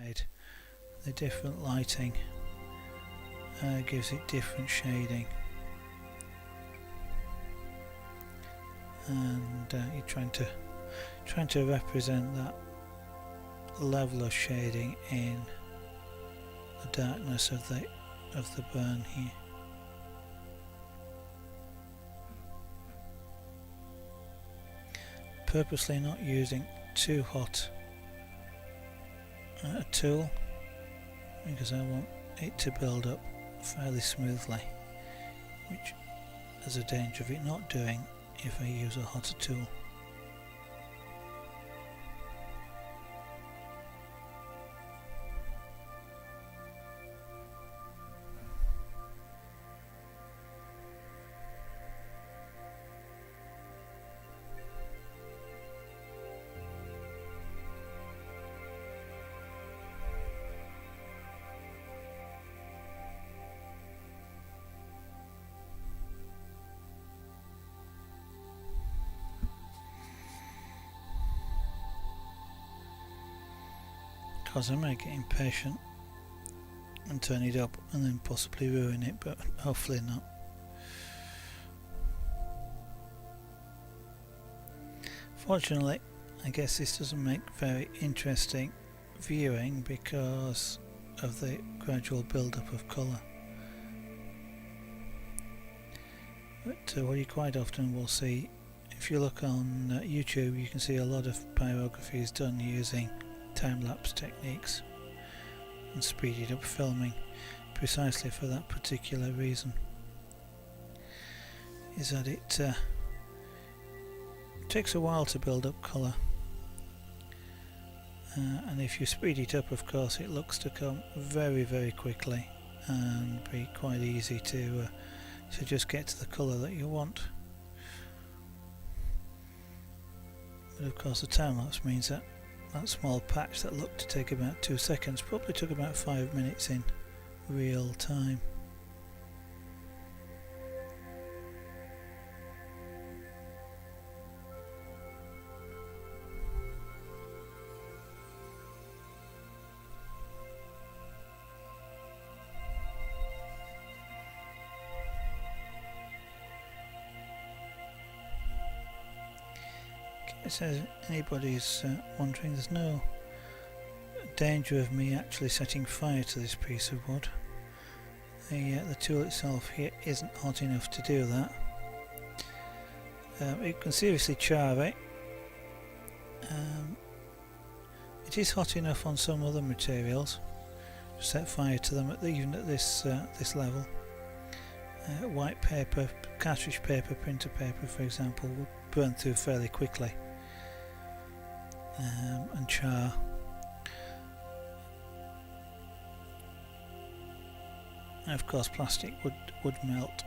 red. The different lighting gives it different shading, and you're trying to represent that level of shading in the darkness of the burn here. Purposely not using too hot a tool because I want it to build up fairly smoothly, which there's a danger of it not doing if I use a hotter tool. Because I might get impatient and turn it up and then possibly ruin it, but hopefully not. Fortunately, I guess this doesn't make very interesting viewing because of the gradual build-up of colour. But what you quite often will see, if you look on YouTube, you can see a lot of pyrography is done using time-lapse techniques and speeded up filming precisely for that particular reason, is that it takes a while to build up colour, and if you speed it up, of course, it looks to come very quickly and be quite easy to just get to the colour that you want. But of course the time-lapse means that that small patch that looked to take about 2 seconds probably took about 5 minutes in real time. It says anybody's wondering, there's no danger of me actually setting fire to this piece of wood. The tool itself here isn't hot enough to do that. It can seriously char it. It is hot enough on some other materials to set fire to them, even at this level. White paper, cartridge paper, printer paper, for example, will burn through fairly quickly. And char. And of course plastic would melt.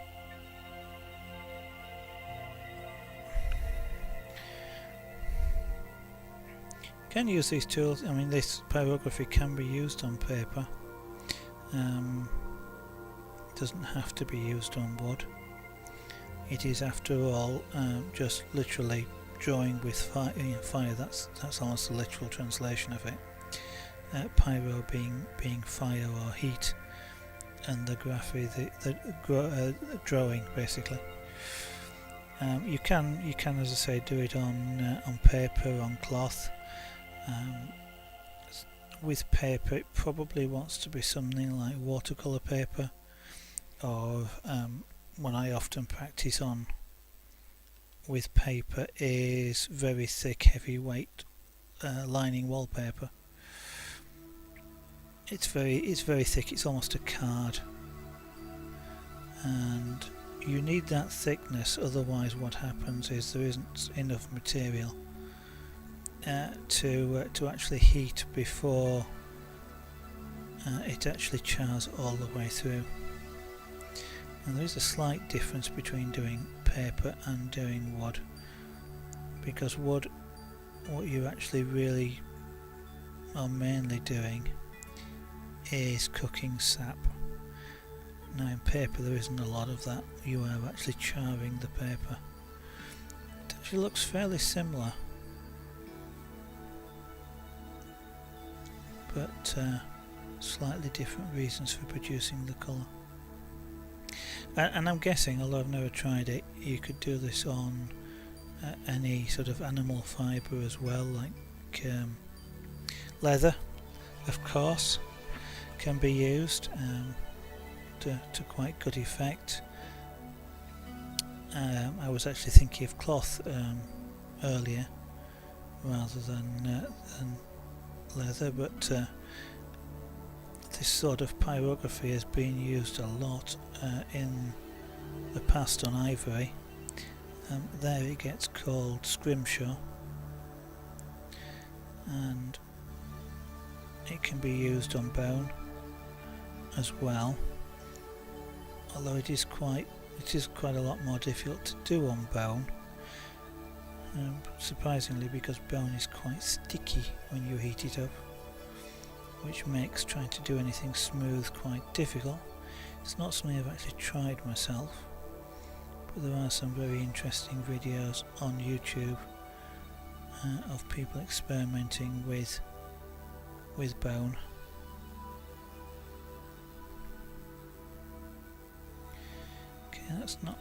You can use these tools, I mean this pyrography can be used on paper. It doesn't have to be used on wood. It is after all just literally drawing with fire. That's almost a literal translation of it. Pyro being fire or heat, and the graphy the drawing basically. You can, as I say, do it on paper, on cloth. With paper, it probably wants to be something like watercolour paper, or what I often practice on with paper is very thick, heavyweight lining wallpaper. It's very thick. It's almost a card, and you need that thickness. Otherwise, what happens is there isn't enough material to actually heat before it actually chars all the way through. And there is a slight difference between doing paper and doing wood, because wood, what you actually really are mainly doing is cooking sap. Now in paper there isn't a lot of that, you are actually charring the paper. It actually looks fairly similar, but slightly different reasons for producing the colour. And I'm guessing, although I've never tried it, you could do this on any sort of animal fibre as well, like leather, of course, can be used to quite good effect. I was actually thinking of cloth earlier rather than leather, but this sort of pyrography has been used a lot in the past on ivory. There it gets called scrimshaw, and it can be used on bone as well, although it is quite a lot more difficult to do on bone, surprisingly, because bone is quite sticky when you heat it up, which makes trying to do anything smooth quite difficult. It's not something I've actually tried myself, but there are some very interesting videos on YouTube of people experimenting with bone. Okay, that's not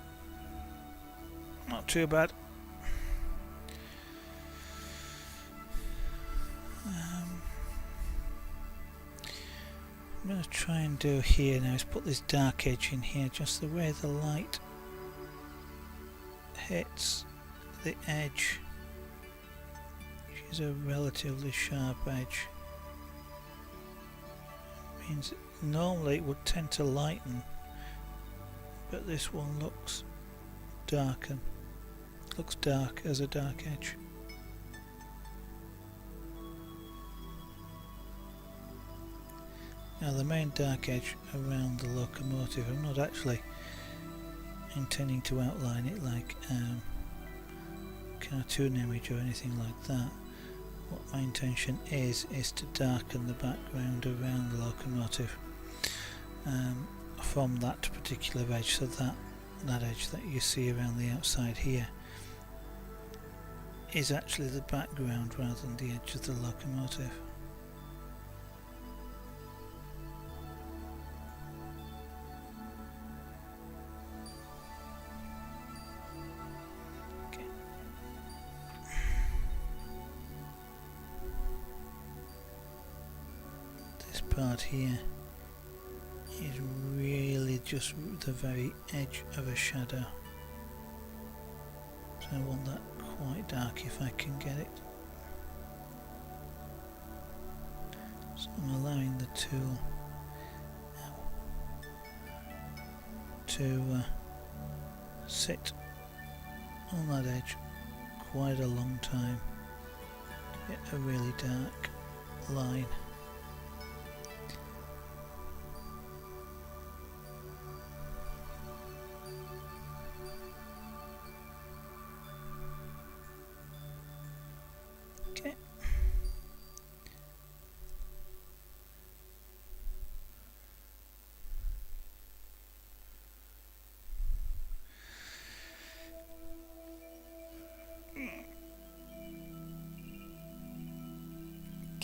too bad. I'm going to try and do here now is put this dark edge in here, just the way the light hits the edge, which is a relatively sharp edge. Means normally it would tend to lighten, but this one looks dark as a dark edge. Now the main dark edge around the locomotive, I'm not actually intending to outline it like cartoon image or anything like that. What my intention is to darken the background around the locomotive from that particular edge, so that edge that you see around the outside here is actually the background rather than the edge of the locomotive. Part here is really just the very edge of a shadow, so I want that quite dark if I can get it. So I'm allowing the tool to sit on that edge quite a long time to get a really dark line.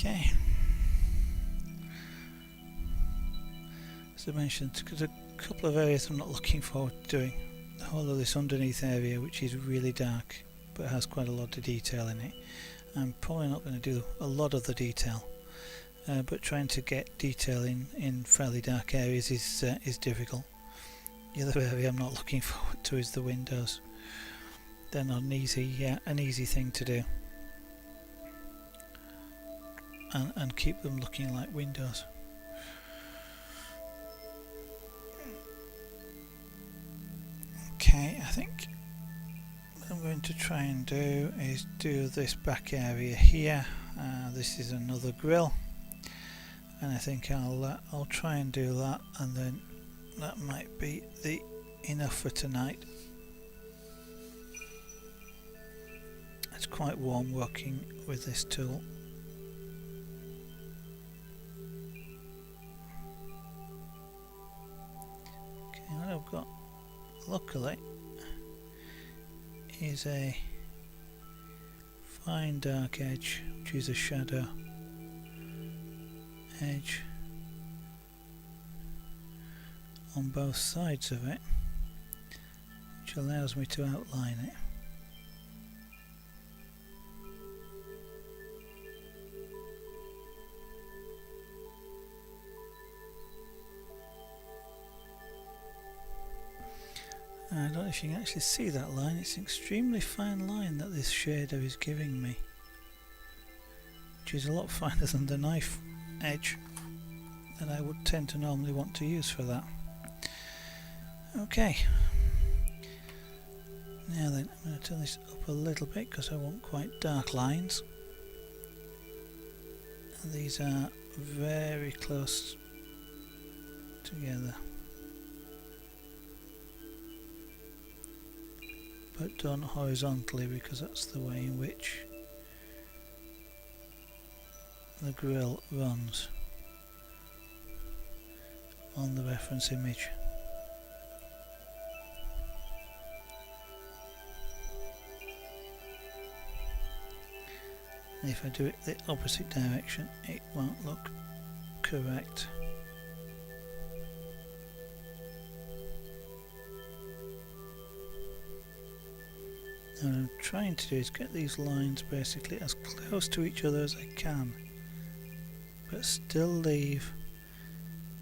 Okay. As I mentioned, there's a couple of areas I'm not looking forward to doing. The whole of this underneath area, which is really dark but has quite a lot of detail in it. I'm probably not going to do a lot of the detail, but trying to get detail in fairly dark areas is difficult. The other area I'm not looking forward to is the windows. They're not an easy thing to do. And keep them looking like windows. Okay, I think what I'm going to try and do is do this back area here. This is another grill, and I think I'll try and do that, and then that might be enough for tonight. It's quite warm working with this tool. What I've got, luckily, is a fine dark edge, which is a shadow, edge on both sides of it, which allows me to outline it. I don't know if you can actually see that line. It's an extremely fine line that this shader is giving me, which is a lot finer than the knife edge that I would tend to normally want to use for that. Okay, now then, I'm going to turn this up a little bit because I want quite dark lines. And these are very close together, but done horizontally because that's the way in which the grill runs on the reference image. And if I do it the opposite direction, it won't look correct. What I'm trying to do is get these lines basically as close to each other as I can, but still leave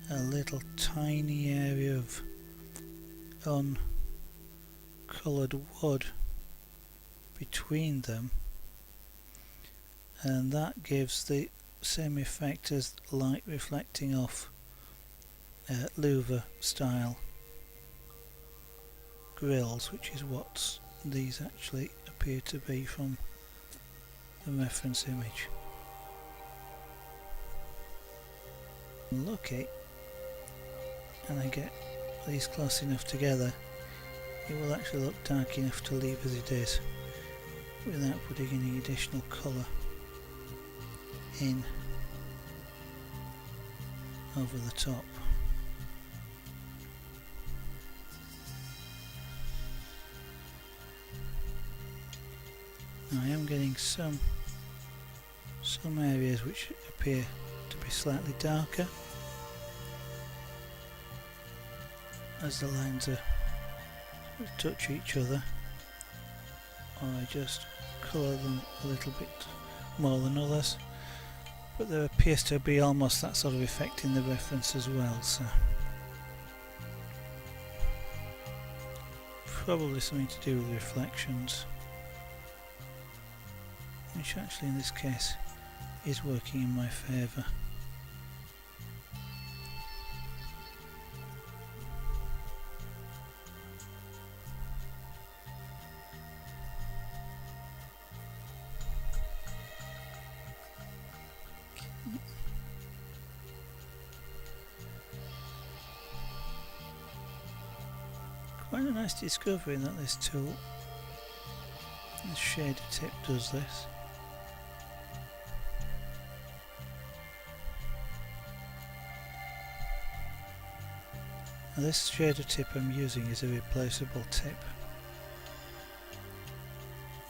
a little tiny area of uncoloured wood between them, and that gives the same effect as light reflecting off louver style grills, which is what these actually appear to be from the reference image. I'm lucky and I get these close enough together, it will actually look dark enough to leave as it is without putting any additional colour in over the top. Now I am getting some areas which appear to be slightly darker as the lines are touch each other, or I just colour them a little bit more than others, but there appears to be almost that sort of effect in the reference as well, so probably something to do with reflections, which actually in this case is working in my favour. Quite a nice discovery that this tool, this shader tip, does this. Now this shader tip I'm using is a replaceable tip,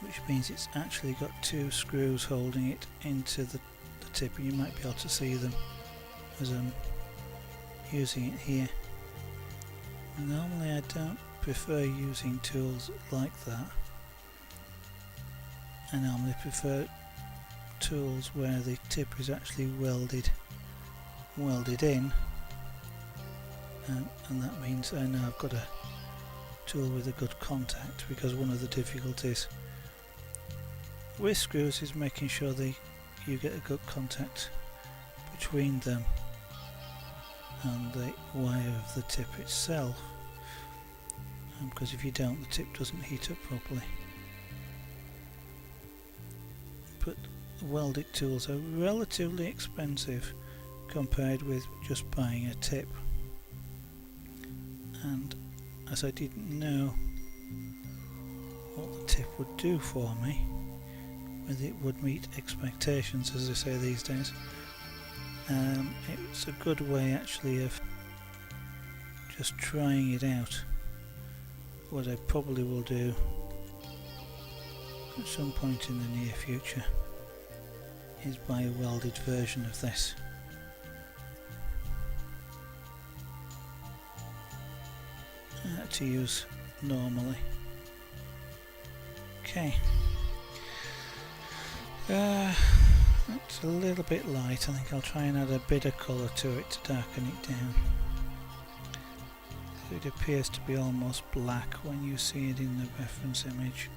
which means it's actually got two screws holding it into the tip, and you might be able to see them as I'm using it here. Normally I don't prefer using tools like that. I normally prefer tools where the tip is actually welded in, and that means I know I've got a tool with a good contact, because one of the difficulties with screws is making sure you get a good contact between them and the wire of the tip itself, because if you don't, the tip doesn't heat up properly. But welded tools are relatively expensive compared with just buying a tip, and as I didn't know what the tip would do for me, whether it would meet expectations, as they say these days, it's a good way actually of just trying it out. What I probably will do at some point in the near future is buy a welded version of this to use normally. Okay. That's a little bit light. I think I'll try and add a bit of colour to it to darken it down. So it appears to be almost black when you see it in the reference image.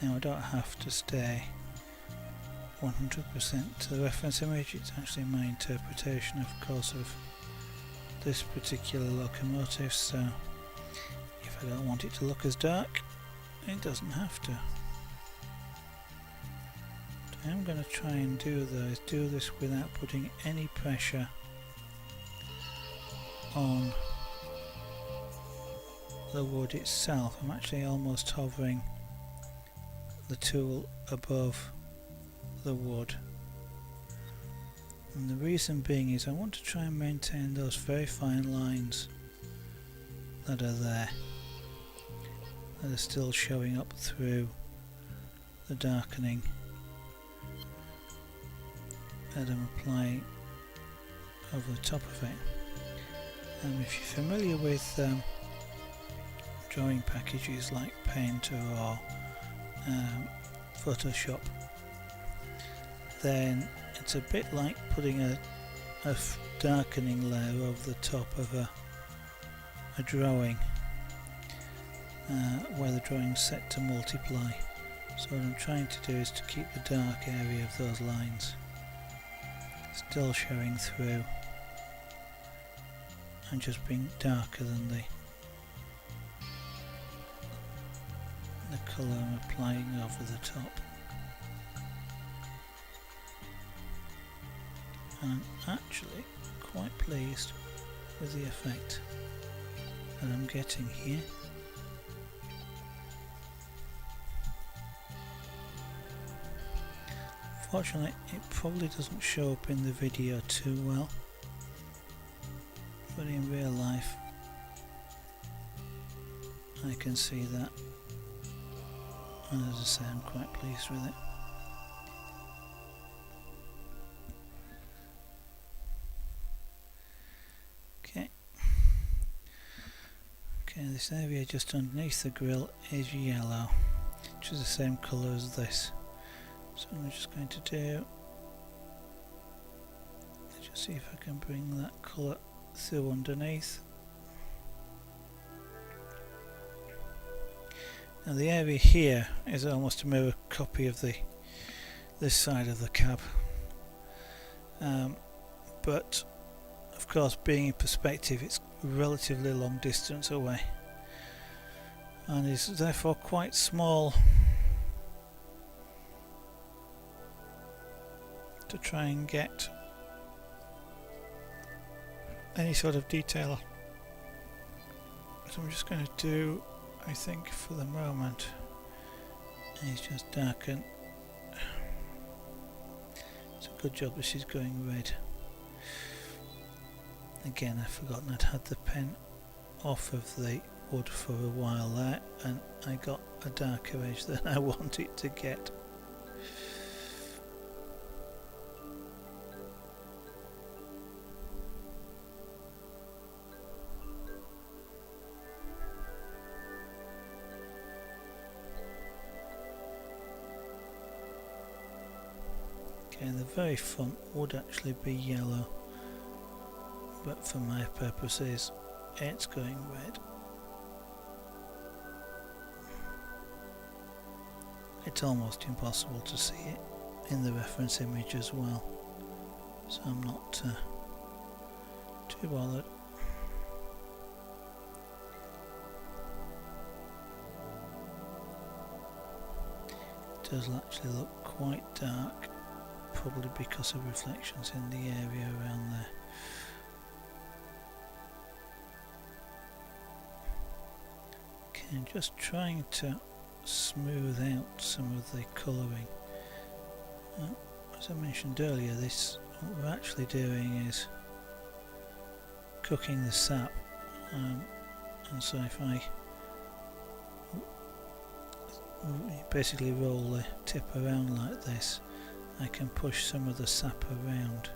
Now I don't have to stay 100% to the reference image, it's actually my interpretation of course of this particular locomotive, so if I don't want it to look as dark, it doesn't have to. What I'm going to try and do though is do this without putting any pressure on the wood itself. I'm actually almost hovering the tool above the wood, and the reason being is I want to try and maintain those very fine lines that are there, that are still showing up through the darkening that I'm applying over the top of it. And if you're familiar with drawing packages like Paint or Photoshop, then it's a bit like putting a darkening layer over the top of a drawing where the drawing's set to multiply. So what I'm trying to do is to keep the dark area of those lines still showing through and just being darker than the colour I'm applying over the top. And I'm actually quite pleased with the effect that I'm getting here. Fortunately, it probably doesn't show up in the video too well, but in real life I can see that, and as I say, I'm quite pleased with it. Okay, this area just underneath the grill is yellow, which is the same colour as this. So I'm just going to do, let's just see if I can bring that colour through underneath. Now the area here is almost a mirror copy of this side of the cab, but of course being in perspective it's a relatively long distance away and is therefore quite small to try and get any sort of detail. So I'm just going to do, I think for the moment, is just darken. It's a good job this is going red. Again, I've forgotten I'd had the pen off of the wood for a while there, and I got a darker edge than I want it to get. Okay, the very front would actually be yellow, but for my purposes it's going red. It's almost impossible to see it in the reference image as well, so I'm not too bothered. It does actually look quite dark, probably because of reflections in the area around there. Okay, I'm just trying to smooth out some of the colouring. As I mentioned earlier, what we're actually doing is cooking the sap, and so if I basically roll the tip around like this, I can push some of the sap around,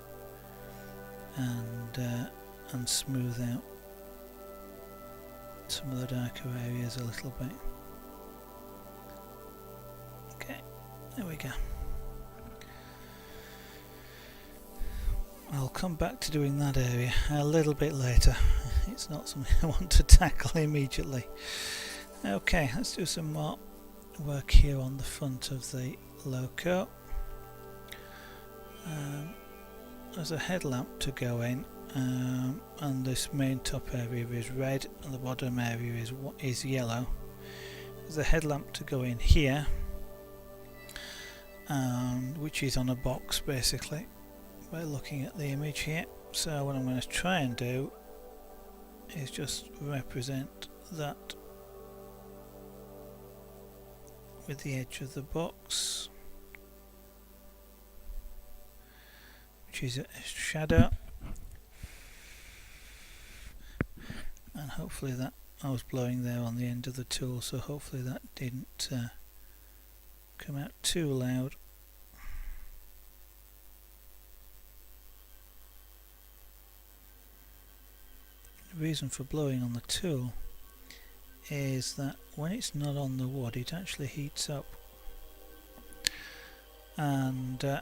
and and smooth out some of the darker areas a little bit. Okay, there we go. I'll come back to doing that area a little bit later. It's not something I want to tackle immediately. Okay, let's do some more work here on the front of the loco. There's a headlamp to go in, and this main top area is red and the bottom area is yellow. There's a headlamp to go in here, which is on a box basically. We're looking at the image here, so what I'm going to try and do is just represent that with the edge of the box, which is a shadow, and hopefully that, I was blowing there on the end of the tool, so hopefully that didn't come out too loud. The reason for blowing on the tool is that when it's not on the wood it actually heats up, and I'm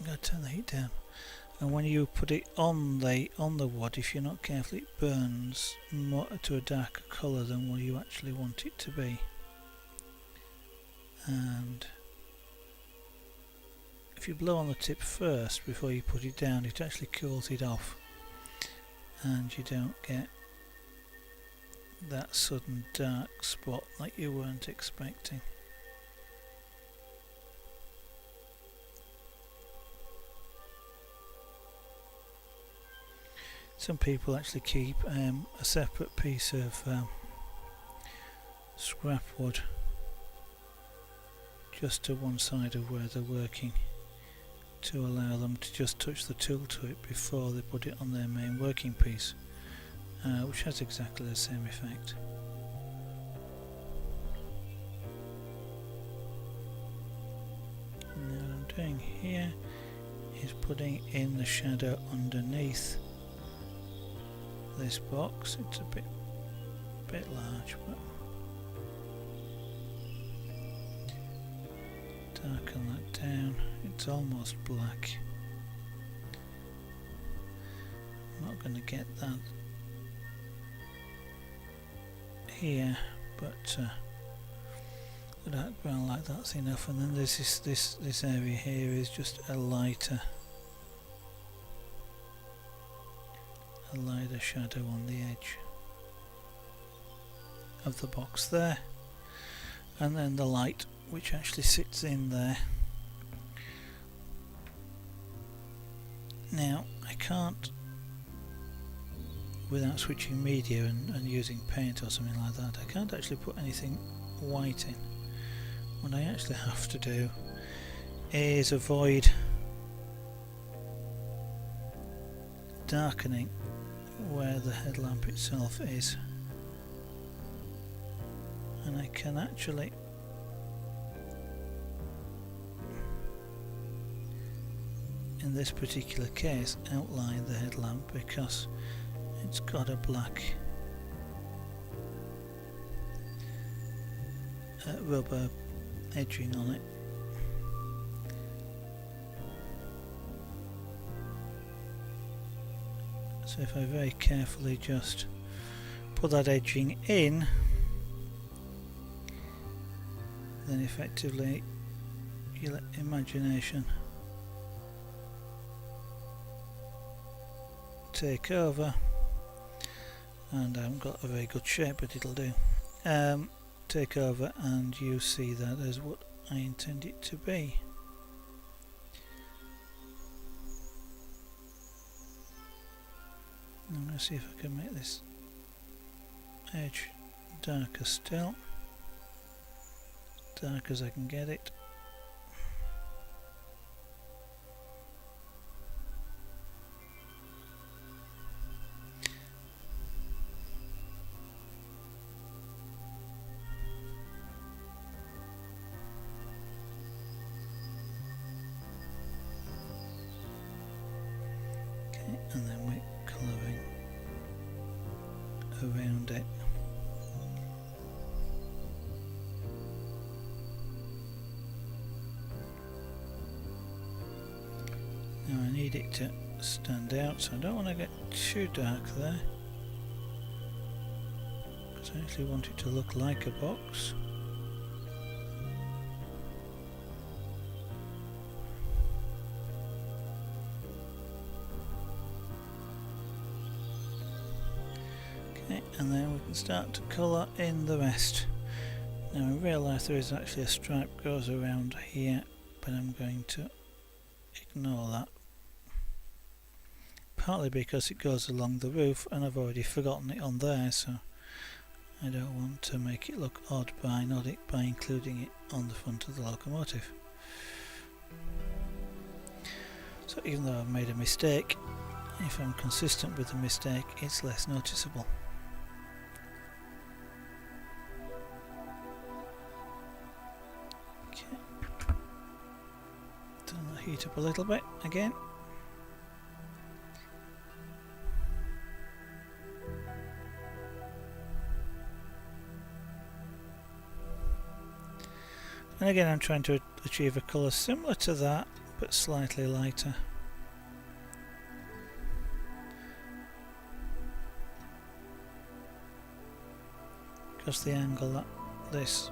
going to turn the heat down, and when you put it on the wood, if you're not careful, it burns more to a darker colour than what you actually want it to be. And if you blow on the tip first before you put it down, it actually cools it off and you don't get that sudden dark spot like you weren't expecting. Some people actually keep a separate piece of scrap wood just to one side of where they're working, to allow them to just touch the tool to it before they put it on their main working piece, which has exactly the same effect. And what I'm doing here is putting in the shadow underneath this box. It's a bit large, but darken that down. It's almost black. I'm not going to get that here, but the dark brown like that's enough. And then there's this area here is just a lighter shadow on the edge of the box there, and then the light which actually sits in there. Now I can't, without switching media and using paint or something like that, I can't actually put anything white in. What I actually have to do is avoid darkening where the headlamp itself is, and I can actually in this particular case outline the headlamp because it's got a black rubber edging on it. So if I very carefully just put that edging in, then effectively you let imagination take over, and I haven't got a very good shape, but it'll do. Take over, and you see that as what I intend it to be. I'm going to see if I can make this edge darker still, dark as I can get it. Okay, and then we around it. Now I need it to stand out, so I don't want to get too dark there, because I actually want it to look like a box. Okay, and then we can start to colour in the rest. Now in real life there is actually a stripe goes around here, but I'm going to ignore that. Partly because it goes along the roof and I've already forgotten it on there, so I don't want to make it look odd by including it on the front of the locomotive. So even though I've made a mistake, if I'm consistent with the mistake, it's less noticeable. Okay. Turn the heat up a little bit again. And again I'm trying to achieve a colour similar to that, but slightly lighter. Because the angle that this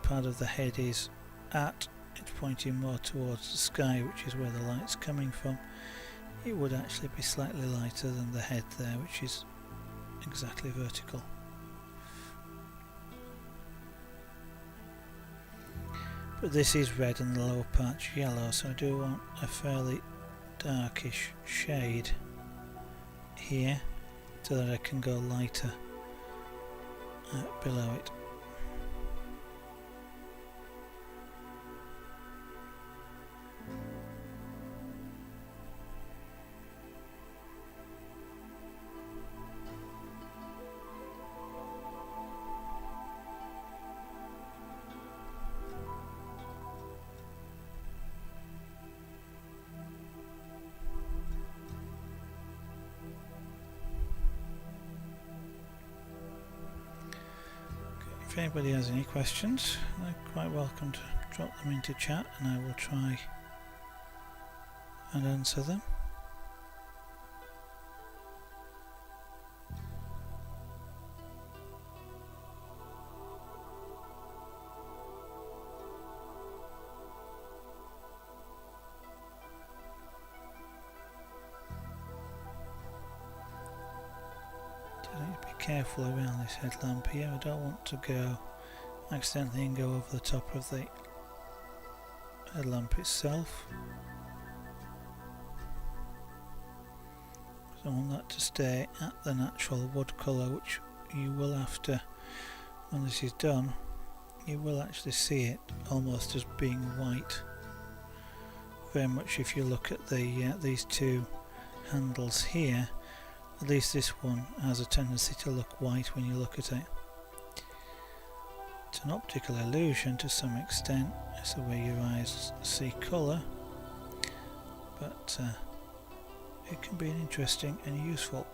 part of the head is at, it's pointing more towards the sky, which is where the light's coming from. It would actually be slightly lighter than the head there, which is exactly vertical. But this is red and the lower part's yellow, so I do want a fairly darkish shade here so that I can go lighter below it. If anybody has any questions, they're quite welcome to drop them into chat and I will try and answer them. Careful around this headlamp here. I don't want to go accidentally and go over the top of the headlamp itself. I want that to stay at the natural wood colour, which you will have to, when this is done, you will actually see it almost as being white. Very much if you look at the these two handles here. At least this one has a tendency to look white when you look at it. It's an optical illusion to some extent, it's the way your eyes see colour, but it can be an interesting and useful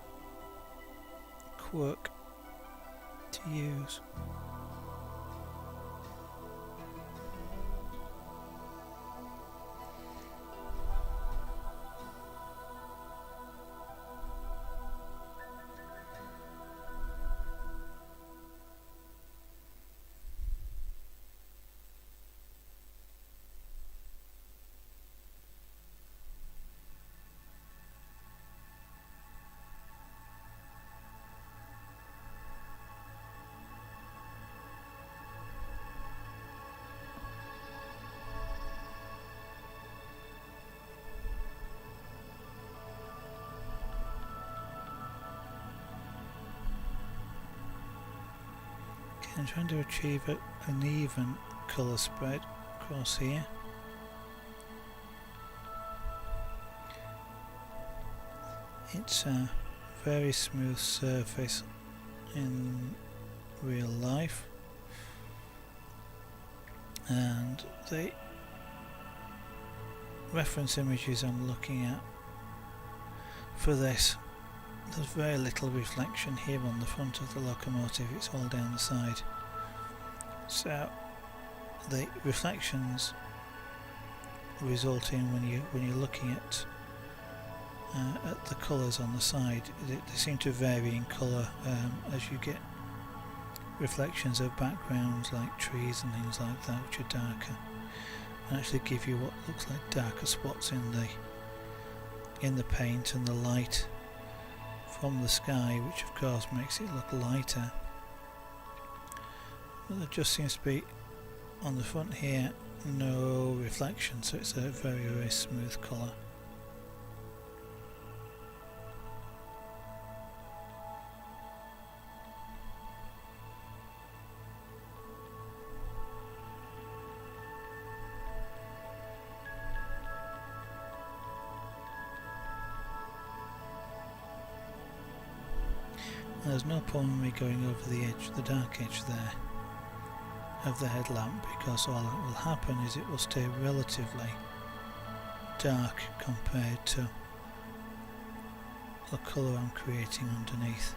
quirk to use. I'm trying to achieve an even colour spread across here. It's a very smooth surface in real life, and the reference images I'm looking at for this, there's very little reflection here on the front of the locomotive, it's all down the side. So the reflections result in when you're looking at the colours on the side, they seem to vary in colour as you get reflections of backgrounds like trees and things like that, which are darker, and actually give you what looks like darker spots in the paint, and the light from the sky, which of course makes it look lighter. But there just seems to be on the front here no reflection, so it's a very, very smooth colour. There's no point in me going over the edge, the dark edge there of the headlamp, because all that will happen is it will stay relatively dark compared to the colour I'm creating underneath.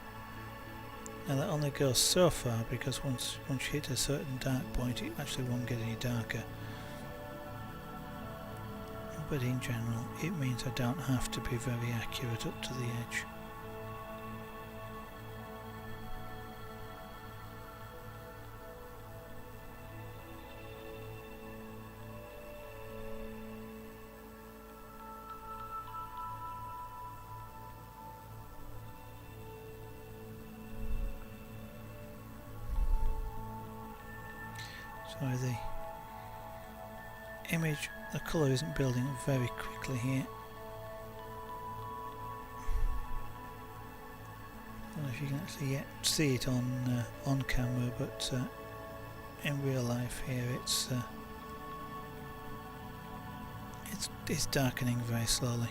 Now that only goes so far, because once you hit a certain dark point it actually won't get any darker, but in general it means I don't have to be very accurate up to the edge. Sorry, the image, the colour isn't building up very quickly here. I don't know if you can actually yet see it on camera, but in real life here it's darkening very slowly.